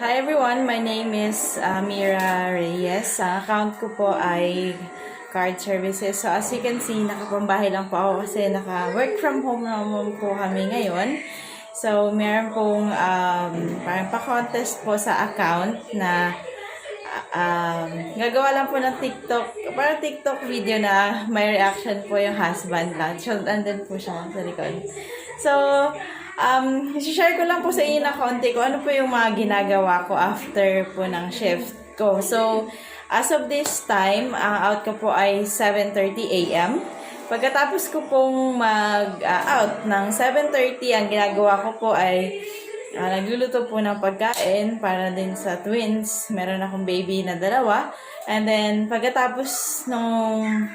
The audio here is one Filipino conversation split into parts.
Hi everyone, my name is Mira Reyes. Ang account ko po ay card services. So as you can see, nakapambahay lang po ako kasi naka-work from home naman po kami ngayon. So meron pong parang pa-contest po sa account na gagawa lang po ng TikTok, parang TikTok video na may reaction po yung husband lang. So andun po siya sa likod. So, share ko lang po sa inyo na konti ko ano po yung mga ginagawa ko after po ng shift ko. So, as of this time, ang out ko po ay 7:30 a.m. Pagkatapos ko pong mag-out ng 7:30, ang ginagawa ko po ay nagluluto po ng pagkain para din sa twins. Meron akong baby na dalawa. And then, pagkatapos nung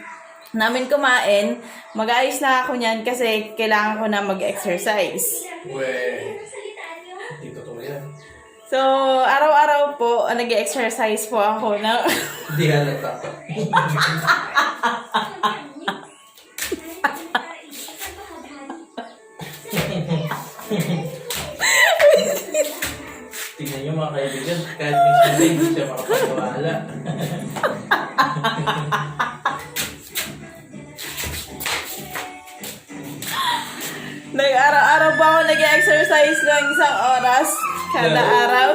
namin kumain, mag-ayos na ako niyan kasi kailangan ko na mag-exercise. Hindi totoo yan. So, araw-araw po, nag-exercise po ako na... Hindi halata. Tingnan niyo mga kaibigan, kahit minsan hindi siya makapagwala. Nag-araw-araw pa ako nag-exercise ng 1 oras kada araw.